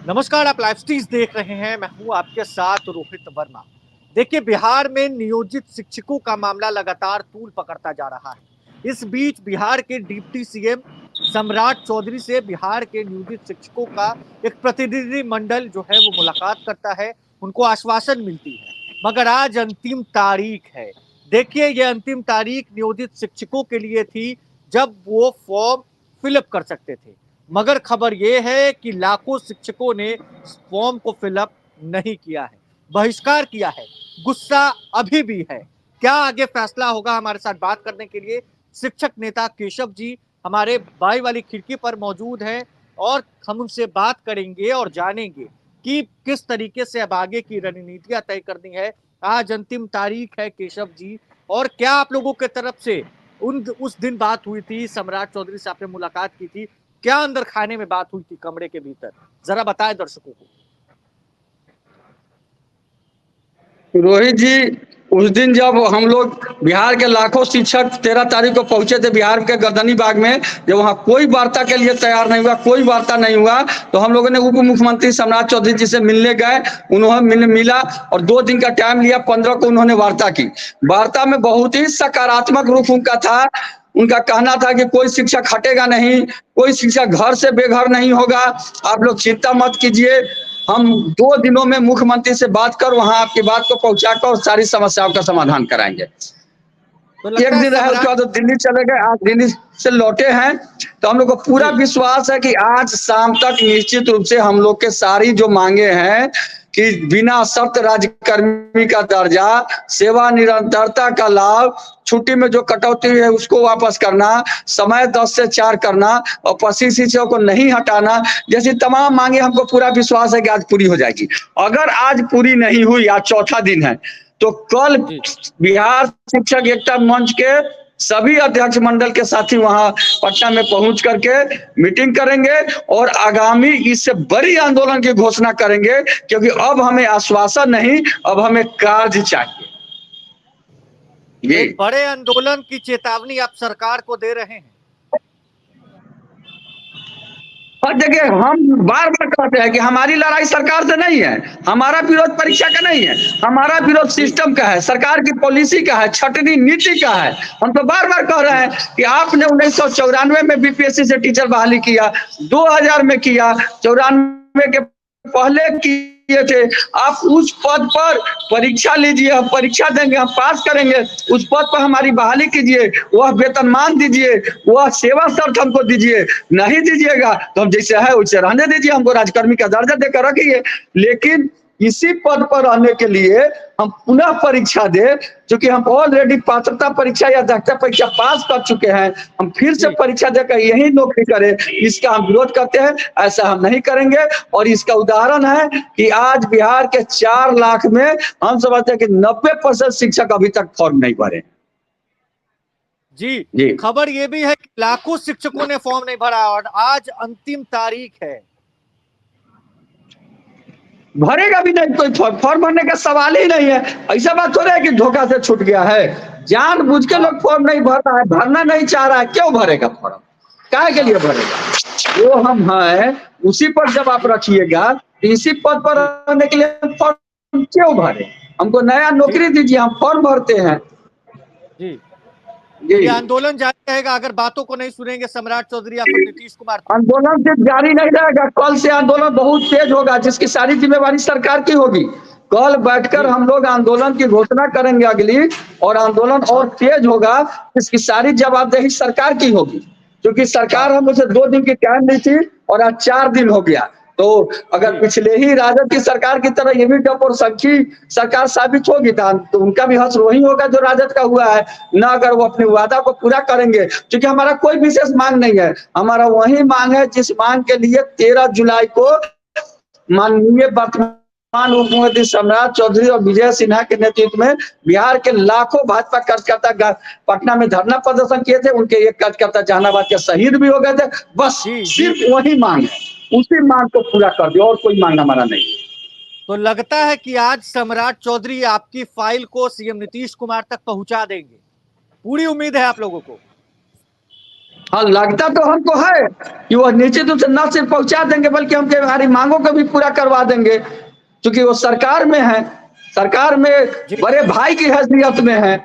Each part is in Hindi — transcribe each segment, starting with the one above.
नमस्कार, आप लाइव स्ट्रीज देख रहे हैं। मैं हूं आपके साथ रोहित वर्मा। देखिए, बिहार में नियोजित शिक्षकों का मामला लगातार तूल पकड़ता जा रहा है। इस बीच बिहार के डिप्टी सीएम सम्राट चौधरी से बिहार के नियोजित शिक्षकों का एक प्रतिनिधि मंडल जो है वो मुलाकात करता है, उनको आश्वासन मिलती है। मगर आज अंतिम तारीख है। देखिए, ये अंतिम तारीख नियोजित शिक्षकों के लिए थी जब वो फॉर्म फिलअप कर सकते थे। मगर खबर यह है कि लाखों शिक्षकों ने फॉर्म को फिलअप नहीं किया है, बहिष्कार किया है। गुस्सा अभी भी है। क्या आगे फैसला होगा, हमारे साथ बात करने के लिए शिक्षक नेता केशव जी हमारे बाई वाली खिड़की पर मौजूद हैं और हम उनसे बात करेंगे और जानेंगे कि किस तरीके से अब आगे की रणनीतियां तय करनी है। आज अंतिम तारीख है केशव जी, और क्या आप लोगों के तरफ से उस दिन बात हुई थी, सम्राट चौधरी से आपने मुलाकात की थी, क्या अंदर खाने में बात हुई थी कमरे के भीतर, जरा बताएं दर्शकों को। रोहित जी, उस दिन जब हम लोग बिहार के लाखों शिक्षक 13 तारीख को पहुंचे थे बिहार के गर्दनी बाग में, जब वहां कोई वार्ता के लिए तैयार नहीं हुआ, कोई वार्ता नहीं हुआ, तो हम लोगों ने उप मुख्यमंत्री सम्राट चौधरी जी से मिलने गए। उन्होंने मिला और 2 दिन का टाइम लिया। 15 को उन्होंने वार्ता की। वार्ता में बहुत ही सकारात्मक रुख उनका था। उनका कहना था कि कोई शिक्षक हटेगा नहीं, कोई शिक्षक घर से बेघर नहीं होगा, आप लोग चिंता मत कीजिए। हम 2 दिनों में मुख्यमंत्री से बात कर वहां आपकी बात को पहुंचाकर और सारी समस्याओं का समाधान कराएंगे। तो एक दिन रहे, उसके बाद तो दिल्ली चले गए। आज दिल्ली से लौटे हैं, तो हम लोग को पूरा विश्वास है कि आज शाम तक निश्चित रूप से हम लोग के सारी जो मांगे हैं कि बिना शर्त राज्यकर्मी का दर्जा, सेवा निरंतरता का लाभ, छुट्टी में जो कटौती है उसको वापस करना, समय 10 से 4 करना और प्रशिक्षित शिक्षकों को नहीं हटाना, जैसी तमाम मांगे हमको पूरा विश्वास है कि आज पूरी हो जाएगी। अगर आज पूरी नहीं हुई, आज चौथा दिन है, तो कल बिहार शिक्षक एकता मंच के सभी अध्यक्ष मंडल के साथी वहां पटना में पहुंच करके मीटिंग करेंगे और आगामी इससे बड़ी आंदोलन की घोषणा करेंगे, क्योंकि अब हमें आश्वासन नहीं, अब हमें कार्य चाहिए। एक बड़े आंदोलन की चेतावनी आप सरकार को दे रहे हैं। और देखिए, हम बार बार कहते हैं कि हमारी लड़ाई सरकार से नहीं है, हमारा विरोध परीक्षा का नहीं है, हमारा विरोध सिस्टम का है, सरकार की पॉलिसी का है, छटनी नीति का है। हम तो बार बार कह रहे हैं कि आपने 1994 में बीपीएससी से टीचर बहाली किया, 2000 में किया, 94 के पहले किए थे। आप उस पद पर परीक्षा लीजिए, हम परीक्षा देंगे, हम पास करेंगे, उस पद पर हमारी बहाली कीजिए, वह वेतनमान दीजिए, वह सेवा शर्त हमको दीजिए। नहीं दीजिएगा तो हम जैसे है वैसे रहने दीजिए, हमको राजकर्मी का दर्जा देकर रखिए। लेकिन इसी पद पर रहने के लिए हम पुनः परीक्षा दे, क्योंकि हम ऑलरेडी पात्रता परीक्षा या दक्षता परीक्षा पास कर चुके हैं, हम फिर से परीक्षा देकर यही नौकरी करें, इसका हम विरोध करते हैं। ऐसा हम नहीं करेंगे। और इसका उदाहरण है कि आज बिहार के 4 लाख में हम समझते हैं कि 90% शिक्षक अभी तक फॉर्म नहीं भरे। जी, खबर यह भी है कि लाखों शिक्षकों ने फॉर्म नहीं भरा और आज अंतिम तारीख है। भरेगा भी नहीं कोई फॉर्म भरने का सवाल ही नहीं है। ऐसा बात थोड़ा है कि धोखा से छूट गया है। जानबूझ के लोग फॉर्म नहीं भर रहा है, भरना नहीं चाह रहा है। क्यों भरेगा फॉर्म? काहे के लिए भरेगा? जो हम हैं उसी पर जब आप रखिएगा, इसी पद पर रहने के लिए फॉर्म क्यों भरे? हमको नया नौकरी दीजिए, हम फॉर्म भरते हैं। ये आंदोलन जारी रहेगा अगर बातों को नहीं सुनेंगे सम्राट चौधरी या फिर नीतीश कुमार। आंदोलन सिर्फ जारी नहीं रहेगा, कल से आंदोलन बहुत तेज होगा, जिसकी सारी जिम्मेवारी सरकार की होगी। कल बैठकर हम लोग आंदोलन की घोषणा करेंगे अगली, और आंदोलन और तेज होगा, इसकी सारी जवाबदेही सरकार की होगी। क्योंकि सरकार हम उसे 2 दिन की टाइम दी थी और आज 4 दिन हो गया। तो अगर पिछले ही राजद की सरकार की तरह ये भी डप और संखी सरकार साबित होगी तो उनका भी हश्र वही होगा जो राजद का हुआ है ना। अगर वो अपने वादा को पूरा करेंगे, क्योंकि हमारा कोई विशेष मांग नहीं है, हमारा वही मांग है जिस मांग के लिए 13 जुलाई को माननीय वर्तमान उप मुख्यमंत्री सम्राट चौधरी और विजय सिन्हा के नेतृत्व में बिहार के लाखों भाजपा कार्यकर्ता पटना में धरना प्रदर्शन किए थे। उनके एक कार्यकर्ता जहानाबाद के शहीद भी हो गए थे। बस सिर्फ वही मांग है, उसी मांग को पूरा कर दो, और कोई मांग हमारा नहीं है। तो लगता है कि आज सम्राट चौधरी आपकी फाइल को सीएम नीतीश कुमार तक पहुंचा देंगे, पूरी उम्मीद है आप लोगों को? हाँ, लगता तो हमको है कि वो निश्चित रूप से न सिर्फ पहुंचा देंगे बल्कि हमके हमारी मांगों को भी पूरा करवा देंगे, क्योंकि वो सरकार में है, सरकार में जी बड़े भाई की हैसियत में है।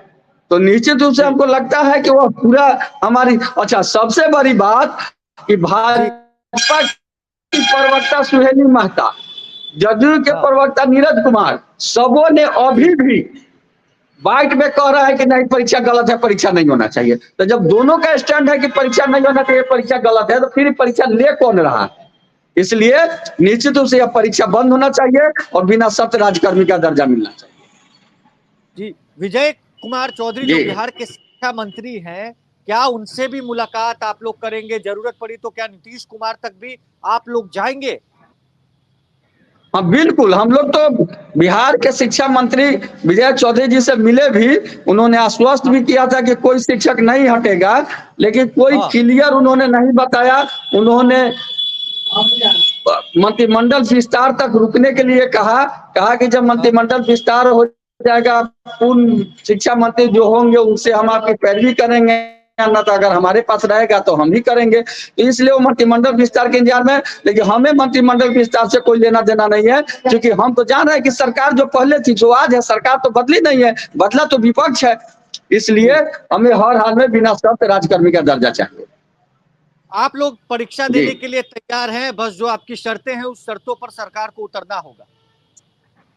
तो निश्चित रूप से जी हमको लगता है कि वो पूरा हमारी। अच्छा, सबसे बड़ी बात कि जी भाजपा की प्रवक्ता सुहेली महता, जदयू के हाँ प्रवक्ता नीरज कुमार, सबों ने जी अभी भी बाइट में कह रहा है कि नहीं परीक्षा गलत है, परीक्षा नहीं होना चाहिए। तो जब दोनों का स्टैंड है कि परीक्षा नहीं होना चाहिए, परीक्षा गलत है, तो फिर परीक्षा ले कौन रहा है? इसलिए निश्चित रूप से यह परीक्षा बंद होना चाहिए और बिना शर्त राजकर्मी का दर्जा मिलना चाहिए। जी विजय कुमार चौधरी जो जी बिहार के शिक्षा मंत्री हैं, क्या उनसे भी मुलाकात आप लोग करेंगे? जरूरत पड़ी तो क्या नीतीश कुमार तक भी आप लोग जाएंगे? हाँ, बिल्कुल। हम लोग तो बिहार के शिक्षा मंत्री विजय चौधरी जी से मिले भी, उन्होंने आश्वस्त भी किया था कि कोई शिक्षक नहीं हटेगा, लेकिन कोई हाँ क्लियर उन्होंने नहीं बताया। उन्होंने मंत्रिमंडल विस्तार तक रुकने के लिए कहा कि जब हाँ मंत्रिमंडल विस्तार हो जाएगा, पूर्ण शिक्षा मंत्री जो होंगे उनसे हम आपकी पैरवी करेंगे, ना तो अगर हमारे पास रहेगा तो हम ही करेंगे। तो इसलिए वो मंत्रिमंडल विस्तार के इंतजार में। लेकिन हमें मंत्रिमंडल विस्तार से कोई लेना देना नहीं है, क्योंकि हम तो जान रहे हैं कि सरकार जो पहले थी जो आज है, सरकार तो बदली नहीं है, बदला तो विपक्ष है। इसलिए जी हमें हर हाल में बिना शर्त राजकर्मी का दर्जा चाहिए। आप लोग परीक्षा जी देने के लिए तैयार हैं, बस जो आपकी शर्तें हैं उस शर्तों पर सरकार को उतरना होगा।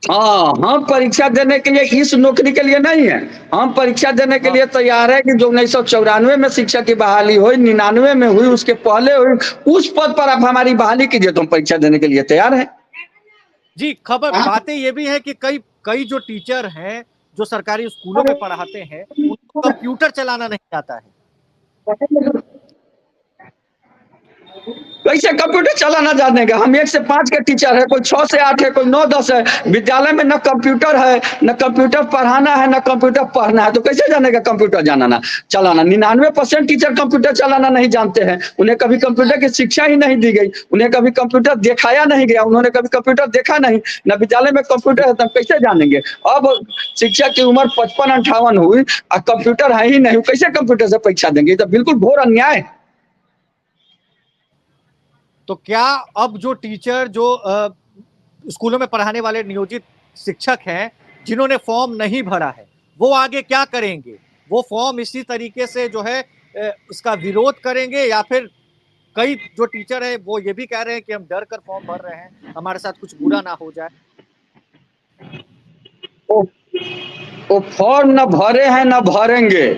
हाँ, हम परीक्षा देने के लिए इस नौकरी के लिए नहीं है, हम परीक्षा देने के हाँ लिए तैयार है कि जो 1994 में शिक्षक की बहाली हुई, 99 में हुई, उसके पहले हुई, उस पद पर आप हमारी बहाली कीजिए, तो हम परीक्षा देने के लिए तैयार है। जी खबर बातें ये भी है कि कई कई जो टीचर हैं जो सरकारी स्कूलों में पढ़ाते हैं उनको कंप्यूटर चलाना नहीं आता है। कैसे कंप्यूटर चलाना जानेगा? हम 1 से 5 के टीचर है, कोई 6 से 8 है, कोई 9-10 है। विद्यालय में न कंप्यूटर है, न कंप्यूटर पढ़ाना है, न कंप्यूटर पढ़ना है, तो कैसे जानेगा कंप्यूटर चलाना? 99% टीचर कंप्यूटर चलाना नहीं जानते हैं। उन्हें कभी कंप्यूटर की शिक्षा ही नहीं दी गई, उन्हें कभी कंप्यूटर दिखाया नहीं गया, उन्होंने कभी कंप्यूटर देखा नहीं, न विद्यालय में कंप्यूटर है, तो हम कैसे जानेंगे? अब शिक्षक की उम्र 55-58 हुई और कंप्यूटर है ही नहीं, कैसे कंप्यूटर से परीक्षा देंगे? तो बिल्कुल घोर अन्याय है। तो क्या अब जो टीचर जो स्कूलों में पढ़ाने वाले नियोजित शिक्षक हैं जिन्होंने फॉर्म नहीं भरा है वो आगे क्या करेंगे? वो फॉर्म इसी तरीके से जो है इसका विरोध करेंगे, या फिर कई जो टीचर है वो ये भी कह रहे हैं कि हम डर कर फॉर्म भर रहे हैं, हमारे साथ कुछ बुरा ना हो जाए? वो वो फॉर्म न भरे हैं न भरेंगे,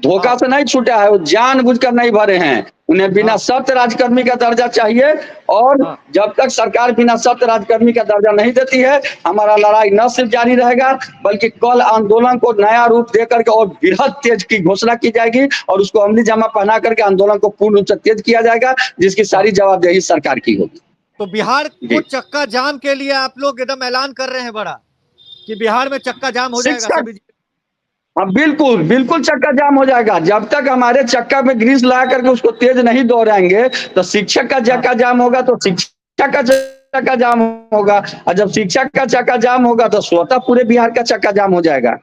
धोखा हाँ से नहीं छूटा है, वो जानबूझकर नहीं भरे हैं। उन्हें बिना हाँ शर्त राजकर्मी का दर्जा चाहिए, और हाँ जब तक सरकार बिना शर्त राजकर्मी का दर्जा नहीं देती है, हमारा लड़ाई न सिर्फ जारी रहेगा बल्कि कल आंदोलन को नया रूप देकर के और बृहद तेज की घोषणा की जाएगी, और उसको अमली जामा पहना करके आंदोलन को पूर्ण रूप से तेज किया जाएगा, जिसकी सारी जवाबदेही सरकार की होगी। तो बिहार को जी, चक्का जाम के लिए आप लोग एकदम ऐलान कर रहे हैं बड़ा कि बिहार में चक्का जाम हो जाएगा शिक्षक। सभी? हाँ, बिल्कुल बिल्कुल चक्का जाम हो जाएगा। जब तक हमारे चक्का में ग्रीस लगा करके उसको तेज नहीं दौड़ाएंगे, तो शिक्षक का हाँ चक्का जाम होगा, तो शिक्षक का चक्का जाम होगा, और जब शिक्षक का चक्का जाम होगा तो स्वतः पूरे बिहार का चक्का जाम हो जाएगा।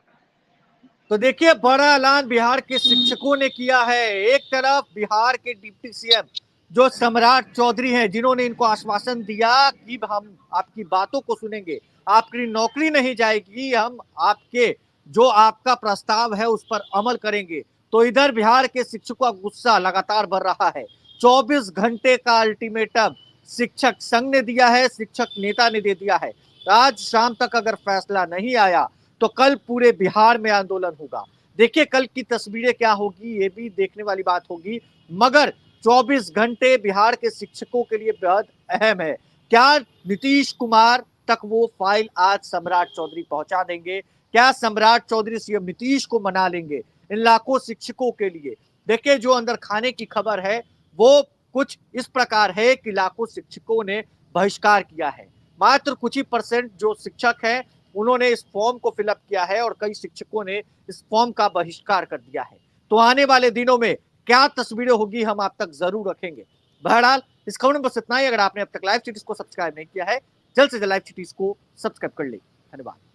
तो देखिए बड़ा ऐलान बिहार के शिक्षकों ने किया है। एक तरफ बिहार के डिप्टी सीएम जो सम्राट चौधरी हैं जिन्होंने इनको आश्वासन दिया कि हम आपकी बातों को सुनेंगे, आपकी नौकरी नहीं जाएगी, हम आपके जो आपका प्रस्ताव है उस पर अमल करेंगे। तो इधर बिहार के शिक्षकों का गुस्सा लगातार बढ़ रहा है। 24 घंटे का अल्टीमेटम शिक्षक संघ ने दिया है, शिक्षक नेता ने दे दिया है। आज शाम तक अगर फैसला नहीं आया तो कल पूरे बिहार में आंदोलन होगा। देखिए कल की तस्वीरें क्या होगी ये भी देखने वाली बात होगी, मगर 24 घंटे बिहार के शिक्षकों के लिए बेहद अहम है। क्या नीतीश कुमार तक वो फाइल आज सम्राट चौधरी पहुंचा देंगे? क्या सम्राट चौधरी सीएम नीतीश को मना लेंगे इन लाखों शिक्षकों के लिए? देखिए जो अंदर खाने की खबर है वो कुछ इस प्रकार है कि लाखों शिक्षकों ने बहिष्कार किया है। मात्र कुछ ही % जो शिक्षक हैं उन्होंने इस फॉर्म को फिलअप किया है और कई शिक्षकों ने इस फॉर्म का बहिष्कार कर दिया है। तो आने वाले दिनों में क्या तस्वीरें होगी हम आप तक जरूर रखेंगे। बहरहाल इस खबर में बस इतना ही। अगर आपने अब तक लाइव सिटीज को सब्सक्राइब नहीं किया है, जल्द से जल्द लाइव सिटीज को सब्सक्राइब कर ले। धन्यवाद।